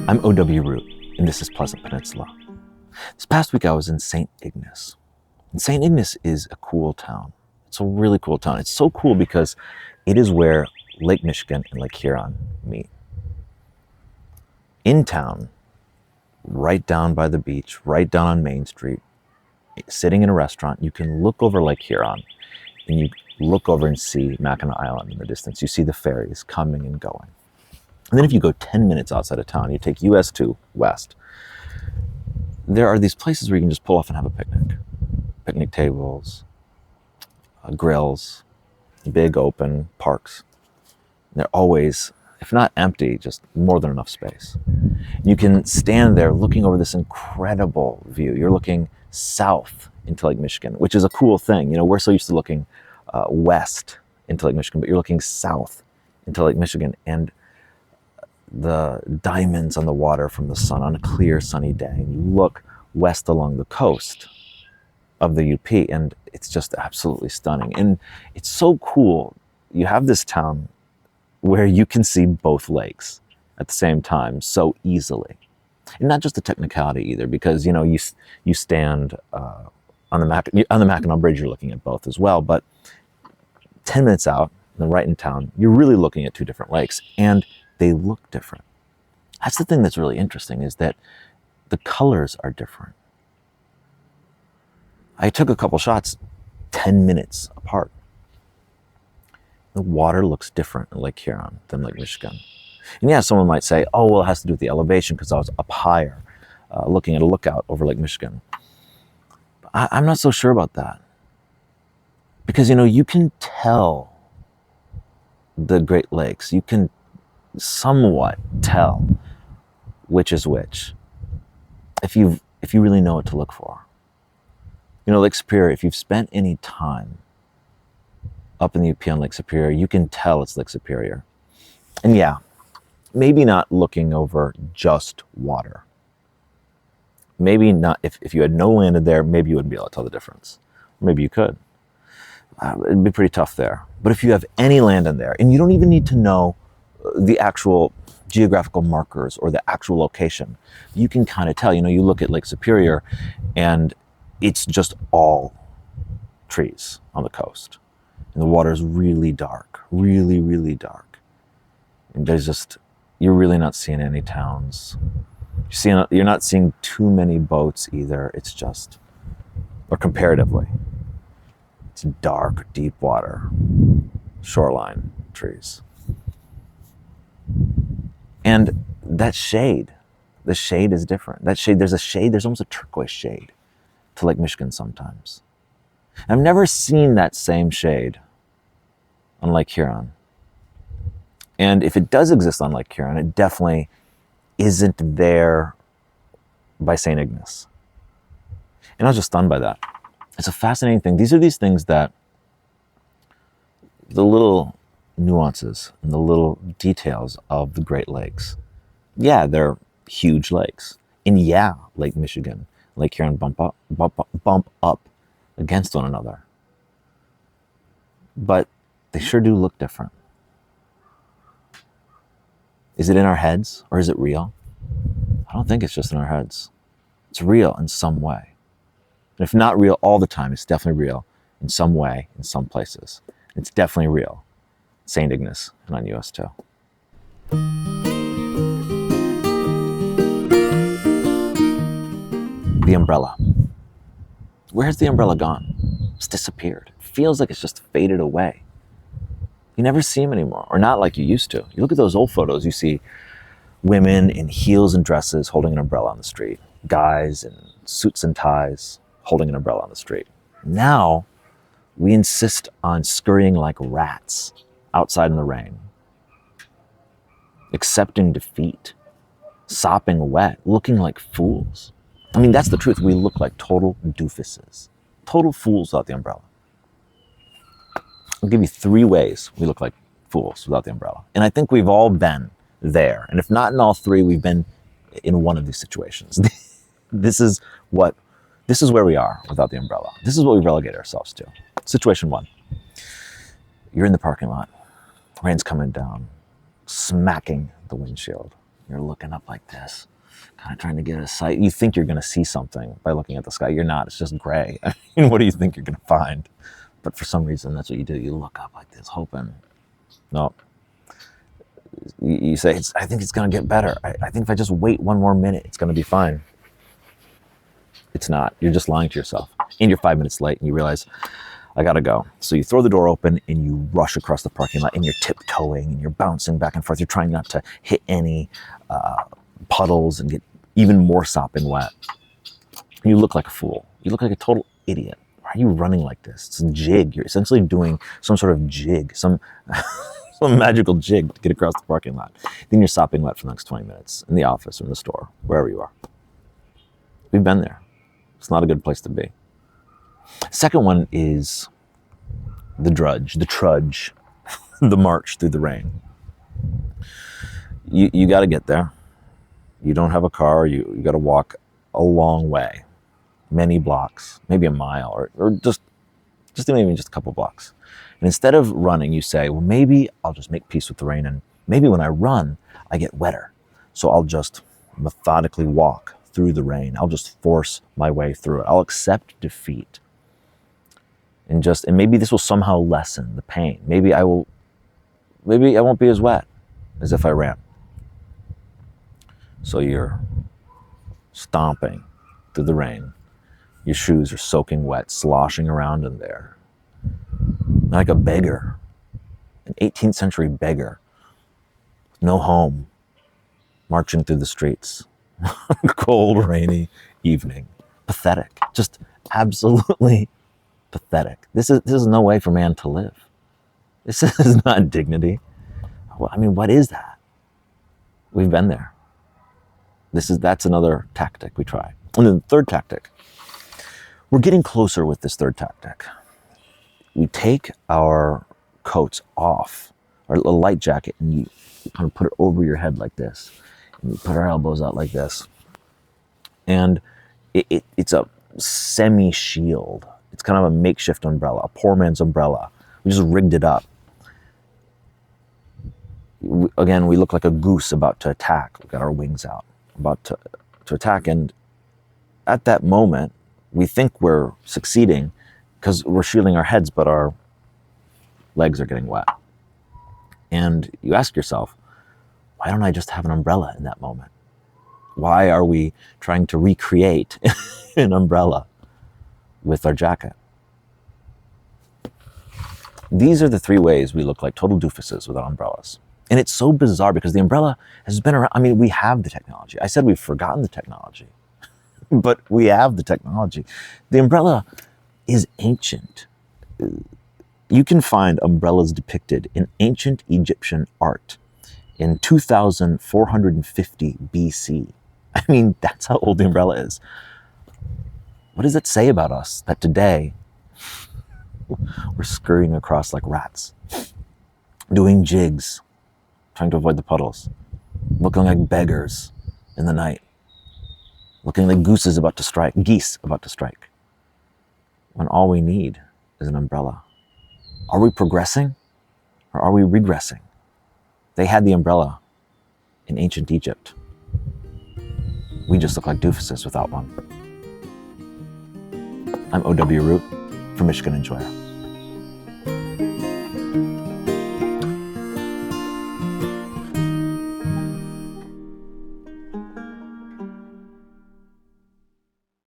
I'm O.W. Root, and this is Pleasant Peninsula. This past week I was in St. Ignace. And St. Ignace is a cool town. It's a really cool town. It's so cool because it is where Lake Michigan and Lake Huron meet. In town, right down by the beach, right down on Main Street, sitting in a restaurant, you can look over Lake Huron and you look over and see Mackinac Island in the distance. You see the ferries coming and going. And then if you go 10 minutes outside of town, you take US 2 west, there are these places where you can just pull off and have a picnic. Picnic tables, grills, big open parks. They're always, if not empty, just more than enough space. You can stand there looking over this incredible view. You're looking south into Lake Michigan, which is a cool thing. You know, we're so used to looking west into Lake Michigan, but you're looking south into Lake Michigan, and the diamonds on the water from the sun on a clear sunny day. And you look west along the coast of the UP, and it's just absolutely stunning. And it's so cool. You have this town where you can see both lakes at the same time so easily. And not just the technicality either, because you know you stand on the Mackinac Bridge, you're looking at both as well. But 10 minutes out, and right in town, you're really looking at two different lakes, and they look different. That's the thing that's really interesting, is that the colors are different. I took a couple shots 10 minutes apart. The water looks different in Lake Huron than Lake Michigan. And yeah, someone might say, oh, well, it has to do with the elevation because I was up higher looking at a lookout over Lake Michigan. I'm not so sure about that. Because, you know, you can tell the Great Lakes. You can somewhat tell which is which if you really know what to look for. You know, Lake Superior, if you've spent any time up in the UP on Lake Superior, you can tell it's Lake Superior. And yeah, maybe not looking over just water. Maybe not, if you had no landed there, maybe you wouldn't be able to tell the difference. Maybe you could. It'd be pretty tough there. But if you have any land in there, and you don't even need to know the actual geographical markers or the actual location, you can kind of tell. You know, you look at Lake Superior and it's just all trees on the coast. And the water is really dark, really, really dark. And there's just, you're really not seeing any towns. You're not seeing too many boats either. It's just, or comparatively, it's dark, deep water, shoreline trees. And that shade, the shade is different. That shade, there's almost a turquoise shade to Lake Michigan sometimes. I've never seen that same shade on Lake Huron. And if it does exist on Lake Huron, it definitely isn't there by St. Ignace. And I was just stunned by that. It's a fascinating thing. These are these things that, the little nuances and the little details of the Great Lakes. Yeah, they're huge lakes. And yeah, Lake Michigan, Lake Huron bump up against one another. But they sure do look different. Is it in our heads or is it real? I don't think it's just in our heads. It's real in some way. And if not real all the time, it's definitely real in some way, in some places. It's definitely real. St. Ignace and on US 2. The umbrella. Where's the umbrella gone? It's disappeared. It feels like it's just faded away. You never see them anymore, or not like you used to. You look at those old photos, you see women in heels and dresses holding an umbrella on the street. Guys in suits and ties holding an umbrella on the street. Now, we insist on scurrying like rats outside in the rain, accepting defeat, sopping wet, looking like fools. I mean, that's the truth. We look like total doofuses, total fools without the umbrella. I'll give you 3 ways we look like fools without the umbrella. And I think we've all been there. And if not in all 3, we've been in one of these situations. This is where we are without the umbrella. This is what we relegate ourselves to. Situation 1. You're in the parking lot. Rain's coming down, smacking the windshield. You're looking up like this, kind of trying to get a sight. You think you're going to see something by looking at the sky. You're not. It's just gray. I mean, what do you think you're going to find? But for some reason, that's what you do. You look up like this, hoping. No. You say, I think it's going to get better. I think if I just wait one more minute, it's going to be fine. It's not. You're just lying to yourself. And you're 5 minutes late and you realize, I got to go. So you throw the door open and you rush across the parking lot and you're tiptoeing and you're bouncing back and forth. You're trying not to hit any puddles and get even more sopping wet. You look like a fool. You look like a total idiot. Why are you running like this? It's a jig. You're essentially doing some sort of jig, some magical jig to get across the parking lot. Then you're sopping wet for the next 20 minutes in the office or in the store, wherever you are. We've been there. It's not a good place to be. Second one is the trudge, the march through the rain. You got to get there. You don't have a car. You got to walk a long way, many blocks, maybe a mile, or just even just a couple blocks. And instead of running, you say, well, maybe I'll just make peace with the rain, and maybe when I run, I get wetter. So I'll just methodically walk through the rain. I'll just force my way through it. I'll accept defeat. And maybe this will somehow lessen the pain. Maybe I won't be as wet as if I ran. So you're stomping through the rain. Your shoes are soaking wet, sloshing around in there. Like a beggar, an 18th century beggar, with no home, marching through the streets. Cold, rainy evening. Pathetic. Just absolutely pathetic. This is no way for man to live. This is not dignity. I mean, what is that? We've been there. That's another tactic we try. And then the third tactic. We're getting closer with this third tactic. We take our coats off, our little light jacket, and you kind of put it over your head like this. And we put our elbows out like this. And it's a semi-shield. It's kind of a makeshift umbrella, a poor man's umbrella. We just rigged it up. Again, we look like a goose about to attack. We've got our wings out, about to attack. And at that moment, we think we're succeeding because we're shielding our heads, but our legs are getting wet. And you ask yourself, why don't I just have an umbrella in that moment? Why are we trying to recreate an umbrella with our jacket? These are the three ways we look like total doofuses without umbrellas. And it's so bizarre because the umbrella has been around. I mean, we have the technology. I said we've forgotten the technology, but we have the technology. The umbrella is ancient. You can find umbrellas depicted in ancient Egyptian art in 2450 BC. I mean, that's how old the umbrella is. What does it say about us that today we're scurrying across like rats, doing jigs, trying to avoid the puddles, looking like beggars in the night, looking like geese about to strike, when all we need is an umbrella? Are we progressing or are we regressing? They had the umbrella in ancient Egypt. We just look like doofuses without one. I'm O.W. Root for Michigan Enjoyer.